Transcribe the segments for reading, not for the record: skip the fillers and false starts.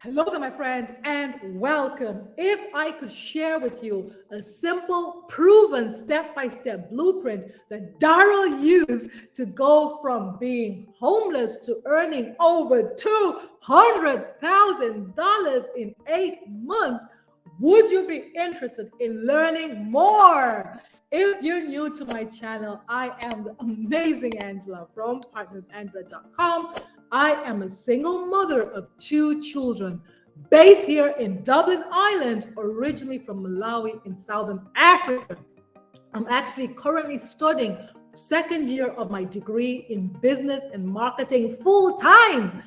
Hello there, my friend, and welcome. If I could share with you a simple, proven step by step blueprint that Darrell used to go from being homeless to earning over $200,000 in 8 months, would you be interested in learning more? If you're new to my channel, I am the amazing Angela from partnerwithangela.com. I am a single mother of two children based here in Dublin, Ireland, originally from Malawi in Southern Africa. I'm actually currently studying second year of my degree in business and marketing full time.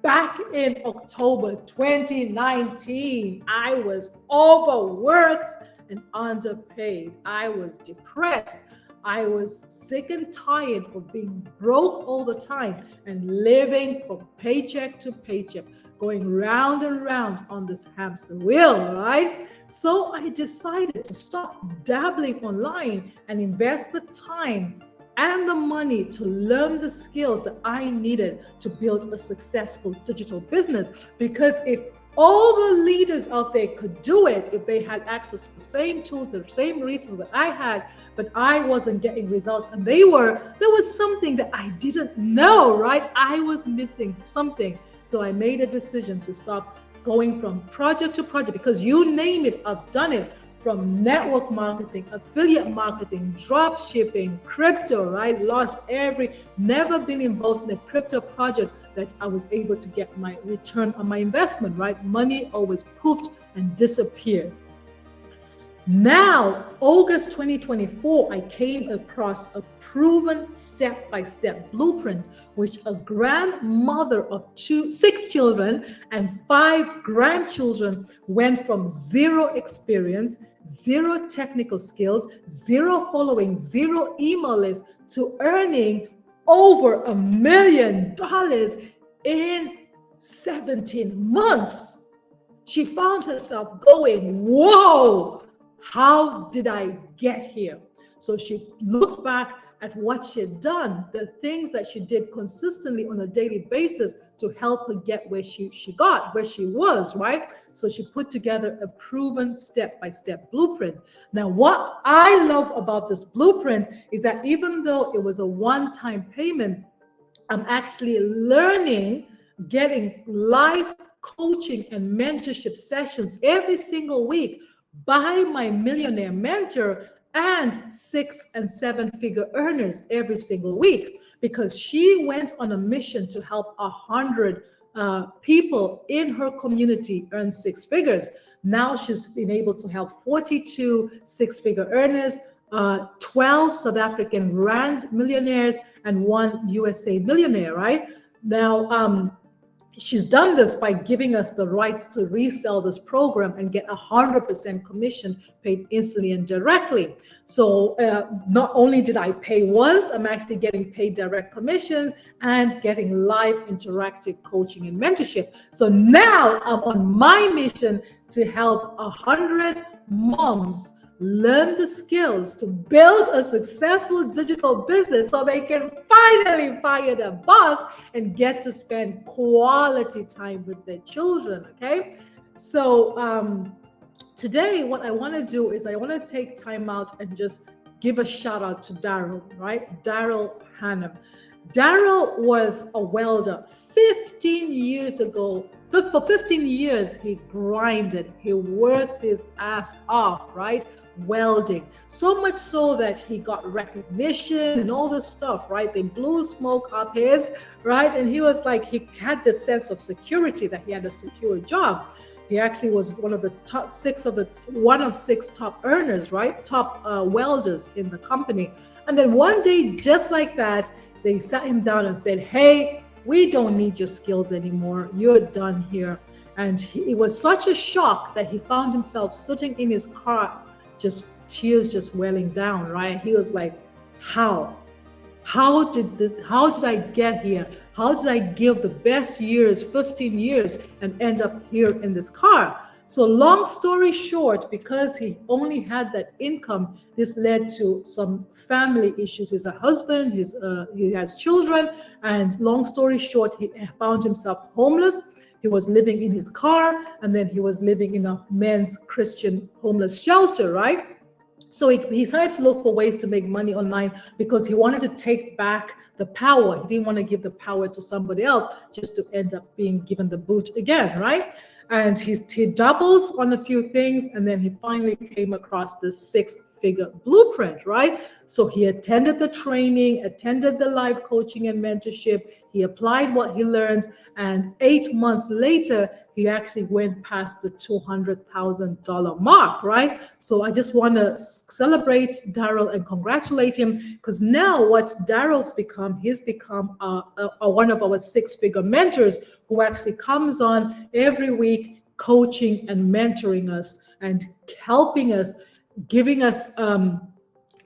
Back in October 2019, I was overworked and underpaid. I was depressed. I was sick and tired of being broke all the time and living from paycheck to paycheck, going round and round on this hamster wheel, right? So I decided to stop dabbling online and invest the time and the money to learn the skills that I needed to build a successful digital business. Because if all the leaders out there could do it, if they had access to the same tools, the same resources that I had, but I wasn't getting results and there was something that I didn't know, right? I was missing something. So I made a decision to stop going from project to project, because you name it, I've done it. From network marketing, affiliate marketing, drop shipping, crypto, right? Never been involved in a crypto project that I was able to get my return on my investment, right? Money always poofed and disappeared. Now, August 2024, I came across a proven step-by-step blueprint, which a grandmother of 6 children and 5 grandchildren went from zero experience, zero technical skills, zero following, zero email list to earning over $1 million in 17 months. She found herself going, whoa, how did I get here? So she looked back at what she had done, the things that she did consistently on a daily basis to help her get where she was, right? So she put together a proven step-by-step blueprint. Now, what I love about this blueprint is that even though it was a one-time payment, I'm actually learning, getting live coaching and mentorship sessions every single week by my millionaire mentor and 6 and 7 figure earners every single week, because she went on a mission to help 100 people in her community earn 6 figures. Now she's been able to help 42 6-figure earners, 12 South African rand millionaires, and 1 USA millionaire, right? Now, she's done this by giving us the rights to resell this program and get 100% commission paid instantly and directly. So not only did I pay once, I'm actually getting paid direct commissions and getting live interactive coaching and mentorship. So now I'm on my mission to help 100 moms learn the skills to build a successful digital business so they can finally fire their boss and get to spend quality time with their children, okay? So today what I want to do is I want to take time out and just give a shout out to Darrell, right? Darrell Hannum. Darrell was a welder 15 years ago. For 15 years, he grinded, he worked his ass off, right? Welding, so much so that he got recognition and all this stuff, right? They blew smoke up his, right? And he was like, he had this sense of security that he had a secure job. He actually was one of 6 top earners, right? Top welders in the company. And then one day, just like that, they sat him down and said, hey, we don't need your skills anymore. You're done here. And it was such a shock that he found himself sitting in his car, just tears just welling down, right? He was like, how did I get here? How did I give the best years, 15 years, and end up here in this car? So long story short, because he only had that income, this led to some family issues. He's a husband, he has children, and long story short, he found himself homeless. He was living in his car, and then he was living in a men's Christian homeless shelter, right? So he decided to look for ways to make money online because he wanted to take back the power. He didn't want to give the power to somebody else just to end up being given the boot again, right? And he doubles on a few things, and then he finally came across this 6-figure blueprint, right? So he attended the training, attended the live coaching and mentorship. He applied what he learned, and 8 months later, he actually went past the $200,000 mark, right? So I just want to celebrate Darrell and congratulate him, because now what Darrell's become, he's become one of our 6-figure mentors who actually comes on every week coaching and mentoring us and helping us, giving us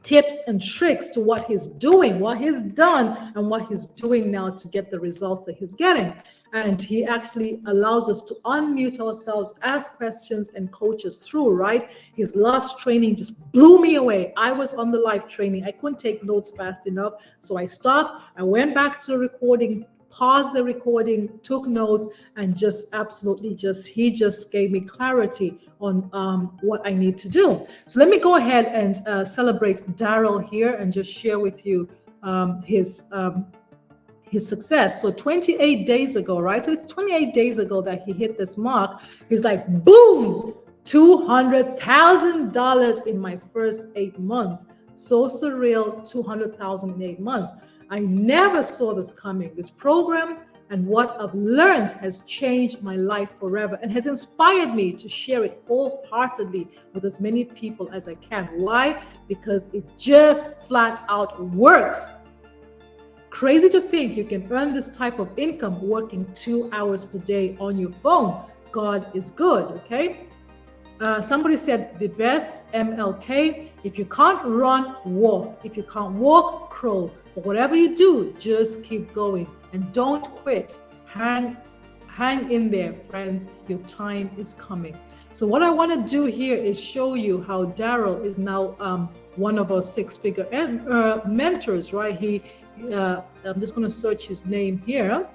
tips and tricks to what he's doing, what he's done, and what he's doing now to get the results that he's getting. And he actually allows us to unmute ourselves, ask questions, and coach us through, right? His last training just blew me away. I was on the live training. I couldn't take notes fast enough. So I stopped. I went back to the recording, paused the recording, took notes, and just absolutely he just gave me clarity on what I need to do. So let me go ahead and celebrate Darrell here and just share with you his success. So 28 days ago, right? So it's 28 days ago that he hit this mark. He's like, boom, $200,000 in my first 8 months. So surreal, $200,000 in 8 months. I never saw this coming. This program and what I've learned has changed my life forever and has inspired me to share it wholeheartedly with as many people as I can. Why? Because it just flat out works. Crazy to think you can earn this type of income working 2 hours per day on your phone. God is good, okay? Somebody said the best MLK, if you can't run, walk. If you can't walk, crawl. But whatever you do, just keep going and don't quit. Hang in there, friends. Your time is coming. So what I want to do here is show you how Darrell is now one of our 6-figure mentors, right? I'm just going to search his name here,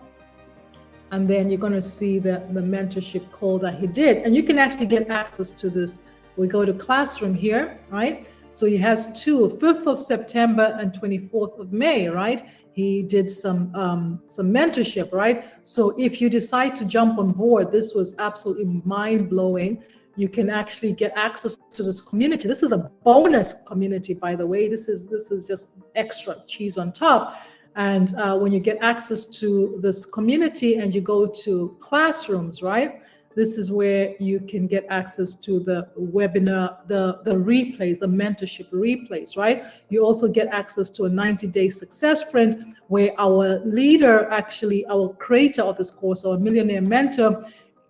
and then you're going to see the mentorship call that he did, and you can actually get access to this. We go to Classroom here, right? So he has 2, 5th of September and 24th of May, right? He did some mentorship, right? So if you decide to jump on board, this was absolutely mind-blowing. You can actually get access to this community. This is a bonus community, by the way. This is just extra cheese on top. And when you get access to this community and you go to Classrooms, right? This is where you can get access to the webinar, the replays, the mentorship replays, right? You also get access to a 90-day success sprint where our leader, actually our creator of this course, our millionaire mentor,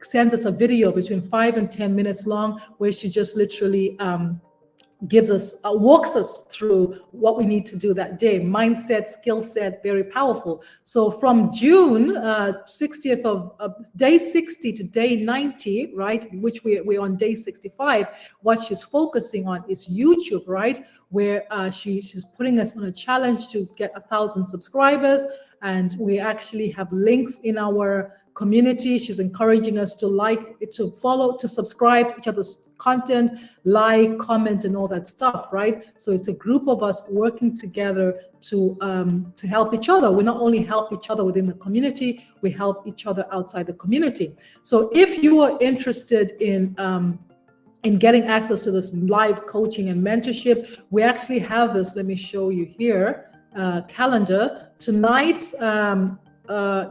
sends us a video between 5 and 10 minutes long where she just literally walks us through what we need to do that day. Mindset, skill set, very powerful. So from June 60th of day 60 to day 90, right, which we're on day 65, what she's focusing on is YouTube, right, where she's putting us on a challenge to get 1,000 subscribers. And we actually have links in our community. She's encouraging us to like, to follow, to subscribe to each other's content, like, comment, and all that stuff, right? So it's a group of us working together to help each other. We not only help each other within the community, we help each other outside the community. So if you are interested in getting access to this live coaching and mentorship, we actually have this. Let me show you here, calendar. Tonight,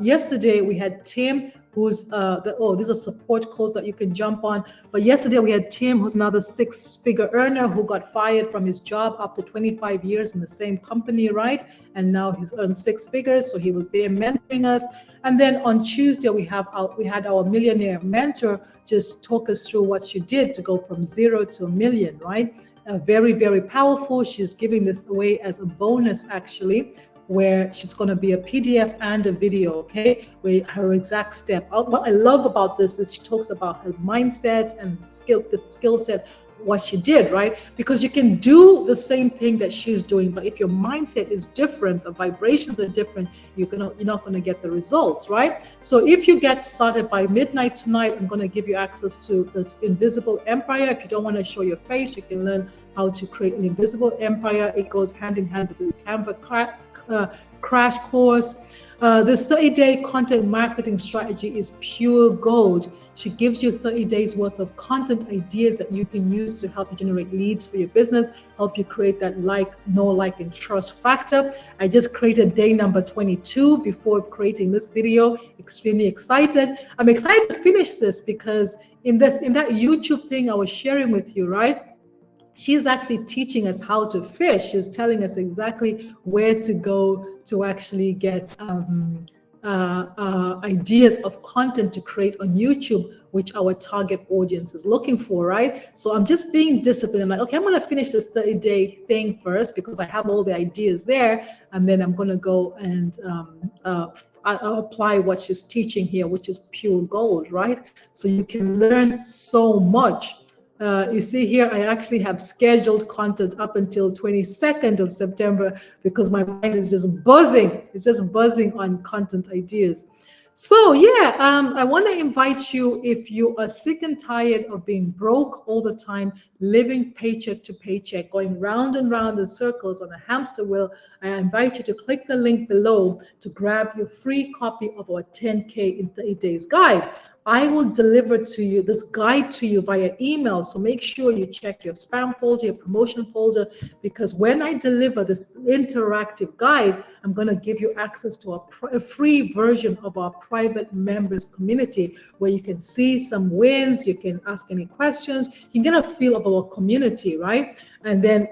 yesterday we had Tim, who's these are support calls that you can jump on. But yesterday we had Tim, who's another 6-figure earner who got fired from his job after 25 years in the same company, right? And now he's earned 6 figures, so he was there mentoring us. And then on Tuesday we had our millionaire mentor just talk us through what she did to go from 0 to $1 million, right? Very, very powerful. She's giving this away as a bonus, actually, where she's going to be a PDF and a video, okay, where her exact step. What I love about this is she talks about her mindset and skill set what she did, right? Because you can do the same thing that she's doing, but if your mindset is different, the vibrations are different, you're not gonna get the results, right? So if you get started by midnight tonight, I'm gonna give you access to this invisible empire. If you don't want to show your face, you can learn how to create an invisible empire. It goes hand in hand with this Canva crash course. This 30-day content marketing strategy is pure gold. She gives you 30 days worth of content ideas that you can use to help you generate leads for your business, help you create that know, like, and trust factor. I just created day number 22 before creating this video. Extremely excited. I'm excited to finish this because in that YouTube thing I was sharing with you, right? She's actually teaching us how to fish. She's telling us exactly where to go to actually get ideas of content to create on YouTube, which our target audience is looking for, right? So I'm just being disciplined. I'm like, okay, I'm going to finish this 30-day thing first because I have all the ideas there, and then I'm going to go and I'll apply what she's teaching here, which is pure gold, right? So you can learn so much. You see here, I actually have scheduled content up until 22nd of September because my mind is just buzzing. It's just buzzing on content ideas. So yeah, I want to invite you, if you are sick and tired of being broke all the time, living paycheck to paycheck, going round and round in circles on a hamster wheel, I invite you to click the link below to grab your free copy of our 10K in 30 days guide. I will deliver to you this guide to you via email. So make sure you check your spam folder, your promotion folder, because when I deliver this interactive guide, I'm going to give you access to a free version of our private members community where you can see some wins, you can ask any questions, you can get a feel of our community, right? And then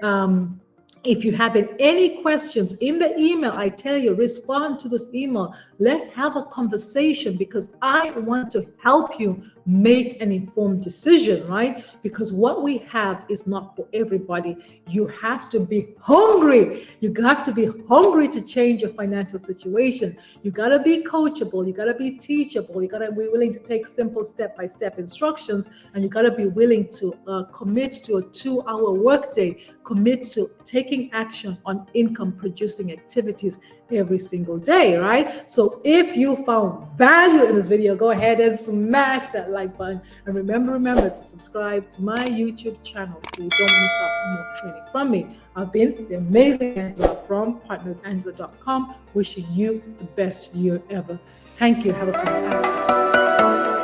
if you have any questions in the email, I tell you, respond to this email. Let's have a conversation because I want to help you make an informed decision, right? Because what we have is not for everybody. You have to be hungry. You have to be hungry to change your financial situation. You got to be coachable. You got to be teachable. You got to be willing to take simple step-by-step instructions, and you got to be willing to commit to a 2-hour workday, commit to taking action on income-producing activities every single day, right? So if you found value in this video, go ahead and smash that like button. And remember to subscribe to my YouTube channel so you don't miss out on more training from me. I've been the amazing Angela from partnerwithangela.com, wishing you the best year ever. Thank you. Have a fantastic day.